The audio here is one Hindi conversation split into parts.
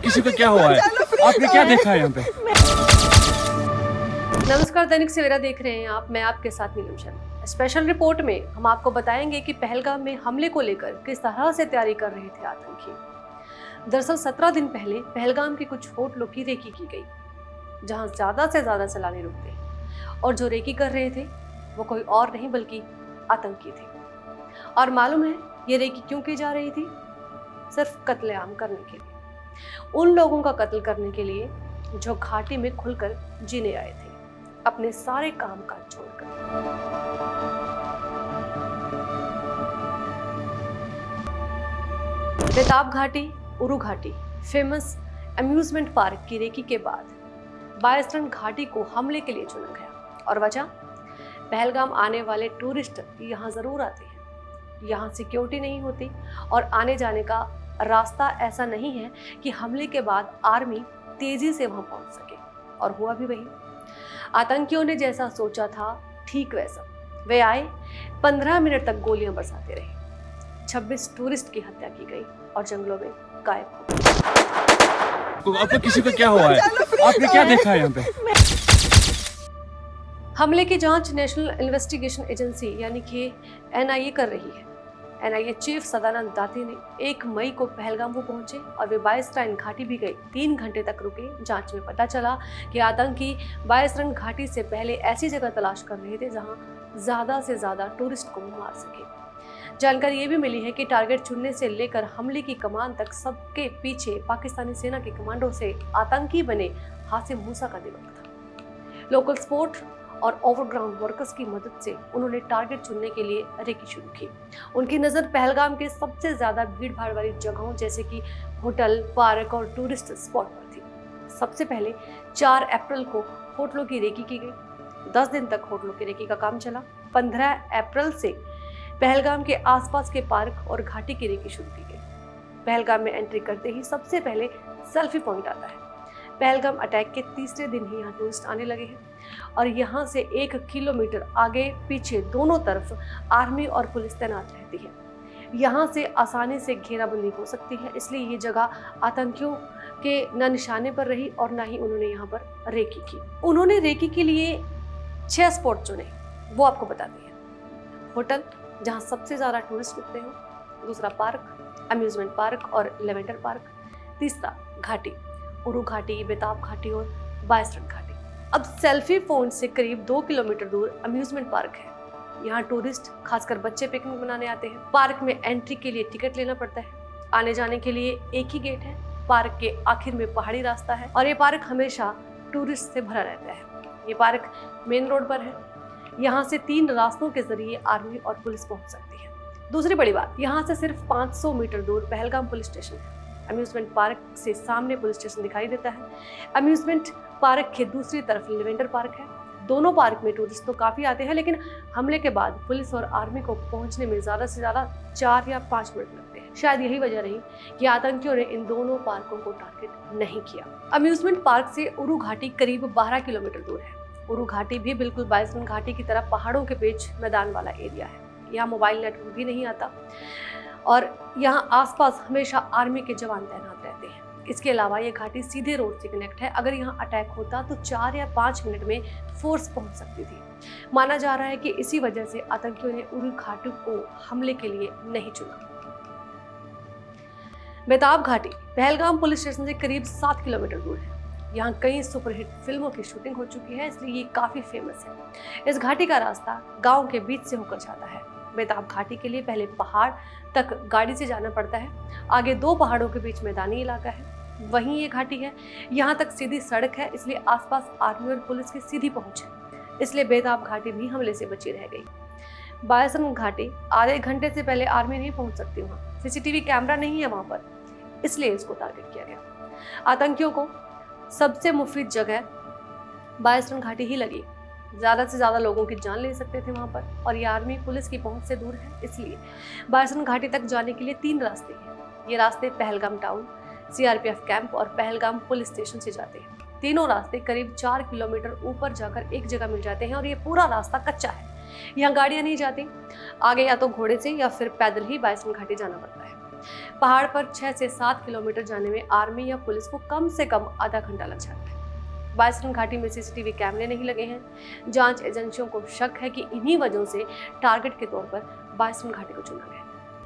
किसी को क्या हुआ है? आपने क्या देखा है यहाँ पे? नमस्कार, दैनिक सवेरा देख रहे हैं आप। मैं आपके साथ नीलम शर्मा। स्पेशल रिपोर्ट में हम आपको बताएंगे कि पहलगाम में हमले को लेकर किस तरह से तैयारी कर रहे थे आतंकी। दरअसल 17 दिन पहले पहलगाम के कुछ होटलों की रेकी की गई, जहां ज्यादा से ज्यादा सैलानी रुकते, और जो रेकी कर रहे थे वो कोई और नहीं बल्कि आतंकी थे। और मालूम है ये रेकी क्यों की जा रही थी? सिर्फ कत्लेआम करने के लिए, उन लोगों का कत्ल करने के लिए जो घाटी में खुलकर जीने आए थे, अपने सारे काम काज छोड़कर। बेताब घाटी, उरु घाटी, फेमस अम्यूजमेंट पार्क की रेकी के बाद बायसरन घाटी को हमले के लिए चुना गया। और वजह, पहलगाम आने वाले टूरिस्ट यहाँ जरूर आते हैं, यहाँ सिक्योरिटी नहीं होती और आने जाने का रास्ता ऐसा नहीं है कि हमले के बाद आर्मी तेजी से वहां पहुंच सके। और हुआ भी वही। आतंकियों ने जैसा सोचा था ठीक वैसा। वे आए, 15 मिनट तक गोलियां बरसाते रहे, 26 टूरिस्ट की हत्या की गई और जंगलों में गायब हो गए। आपको किसी को क्या हुआ है? आपने क्या देखा है यहाँ पे? हमले की जांच नेशनल इन्वेस्टिगेशन एजेंसी यानी कि NIA कर रही है। NIA चीफ सदानंद दाते ने 1 मई को पहलगाम को पहुंचे और वे बायसरन घाटी भी गए। 3 घंटे तक रुके। जांच में पता चला कि आतंकी बायसरन घाटी से पहले ऐसी जगह तलाश कर रहे थे जहां ज्यादा से ज्यादा टूरिस्ट को मार सके। जानकारी ये भी मिली है कि टारगेट चुनने से लेकर हमले की कमान तक सबके पीछे पाकिस्तानी सेना के कमांडो से आतंकी बने हासिम मूसा का दिमाग था। लोकल स्पोर्ट और ओवरग्राउंड वर्कर्स की मदद से उन्होंने टारगेट चुनने के लिए रेकी शुरू की। उनकी नज़र पहलगाम के सबसे ज़्यादा भीड़ भाड़ वाली जगहों जैसे कि होटल, पार्क और टूरिस्ट स्पॉट पर थी। सबसे पहले 4 अप्रैल को होटलों की रेकी की गई। 10 दिन तक होटलों की रेकी का काम चला। 15 अप्रैल से पहलगाम के आसपास के पार्क और घाटी की रेकी शुरू की गई। पहलगाम में एंट्री करते ही सबसे पहले सेल्फी पॉइंट आता है। पहलगाम अटैक के तीसरे दिन ही यहाँ टूरिस्ट आने लगे हैं और यहाँ से 1 किलोमीटर आगे पीछे दोनों तरफ आर्मी और पुलिस तैनात रहती है। यहाँ से आसानी से घेराबंदी हो सकती है, इसलिए ये जगह आतंकियों के न निशाने पर रही और ना ही उन्होंने यहाँ पर रेकी की। उन्होंने रेकी के लिए 6 स्पॉट चुने, वो आपको बताते हैं। होटल जहाँ सबसे ज़्यादा टूरिस्ट रुकते हैं, दूसरा पार्क, अम्यूजमेंट पार्क और लेवेंडर पार्क, तीसरा घाटी, उरु घाटी, बेताब घाटी और बायसरन घाटी। अब सेल्फी पॉइंट से करीब 2 किलोमीटर दूर अम्यूजमेंट पार्क है। यहाँ टूरिस्ट, खासकर बच्चे, पिकनिक मनाने आते हैं। पार्क में एंट्री के लिए टिकट लेना पड़ता है। आने जाने के लिए एक ही गेट है। पार्क के आखिर में पहाड़ी रास्ता है और ये पार्क हमेशा टूरिस्ट से भरा रहता है। ये पार्क मेन रोड पर है। यहाँ से 3 रास्तों के जरिए आर्मी और पुलिस पहुंच सकती है। दूसरी बड़ी बात, यहाँ से सिर्फ 500 मीटर दूर पहलगाम पुलिस स्टेशन है। अम्यूजमेंट पार्क से सामने पुलिस स्टेशन दिखाई देता है। अम्यूजमेंट पार्क के दूसरी तरफ लेवेंडर पार्क है। दोनों पार्क में टूरिस्ट तो काफी आते हैं, लेकिन हमले के बाद पुलिस और आर्मी को पहुंचने में ज्यादा से ज्यादा 4 या 5 मिनट लगते हैं। शायद यही वजह रही कि आतंकियों ने इन दोनों पार्कों को टारगेट नहीं किया। अम्यूजमेंट पार्क से उरु घाटी करीब 12 किलोमीटर दूर है। उरु घाटी भी बिल्कुल बायसरन घाटी की तरह पहाड़ों के बीच मैदान वाला एरिया है। यहाँ मोबाइल नेटवर्क भी नहीं आता और यहाँ आसपास हमेशा आर्मी के जवान तैनात रहते हैं। इसके अलावा ये घाटी सीधे रोड से कनेक्ट है। अगर यहाँ अटैक होता तो 4 या 5 मिनट में फोर्स पहुंच सकती थी। माना जा रहा है कि इसी वजह से आतंकियों ने उरु घाटी को हमले के लिए नहीं चुना। बेताब घाटी पहलगाम पुलिस स्टेशन से करीब 7 किलोमीटर दूर है। यहाँ कई सुपरहिट फिल्मों की शूटिंग हो चुकी है, इसलिए ये काफी फेमस है। इस घाटी का रास्ता गांव के बीच से होकर जाता है। बेताब घाटी के लिए पहले पहाड़ तक गाड़ी से जाना पड़ता है। आगे 2 पहाड़ों के बीच मैदानी इलाका है, वहीं ये घाटी है। यहाँ तक सीधी सड़क है, इसलिए आसपास आर्मी और पुलिस की सीधी पहुंच है। इसलिए बेताब घाटी भी हमले से बची रह गई। बायसरन घाटी आधे घंटे से पहले आर्मी नहीं पहुंच सकती। वहाँ CCTV कैमरा नहीं है वहां पर, इसलिए इसको टारगेट किया गया। आतंकियों को सबसे मुफीद जगह बायसरन घाटी ही लगी। ज़्यादा से ज़्यादा लोगों की जान ले सकते थे वहाँ पर, और ये आर्मी पुलिस की पहुंच से दूर है, इसलिए बायसरन घाटी तक जाने के लिए 3 रास्ते हैं। ये रास्ते पहलगाम टाउन, CRPF कैंप और पहलगाम पुलिस स्टेशन से जाते हैं। तीनों रास्ते करीब 4 किलोमीटर ऊपर जाकर एक जगह मिल जाते हैं और ये पूरा रास्ता कच्चा है। यहाँ गाड़ियाँ नहीं जाती। आगे या तो घोड़े से या फिर पैदल ही बायसरन घाटी जाना पड़ता है। पहाड़ पर 6 से 7 किलोमीटर जाने में आर्मी या पुलिस को कम से कम आधा घंटा लग जाता है। बाइसरन घाटी में सीसीटीवी कैमरे नहीं लगे हैं। जांच एजेंसियों को शक है कि इन्हीं वजहों से टारगेट के तौर पर बाइसरन घाटी को चुना गया।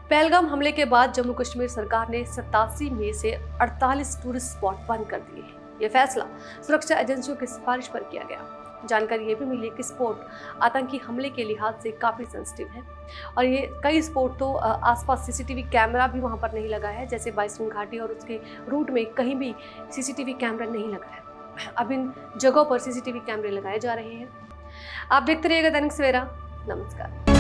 पहलगाम हमले के बाद जम्मू कश्मीर सरकार ने 87 में से 48 टूरिस्ट स्पॉट बंद कर दिए हैं। यह फैसला सुरक्षा एजेंसियों की सिफारिश पर किया गया। जानकारी ये भी मिली कि स्पॉट आतंकी हमले के लिहाज से काफी सेंसिटिव है और ये कई स्पॉट तो आसपास सीसीटीवी कैमरा भी वहां पर नहीं लगा है, जैसे बाइसरन घाटी और उसके रूट में कहीं भी सीसीटीवी कैमरा नहीं लगा है। अब इन जगहों पर सीसीटीवी कैमरे लगाए जा रहे हैं। आप देखते रहिएगा दैनिक सवेरा। नमस्कार।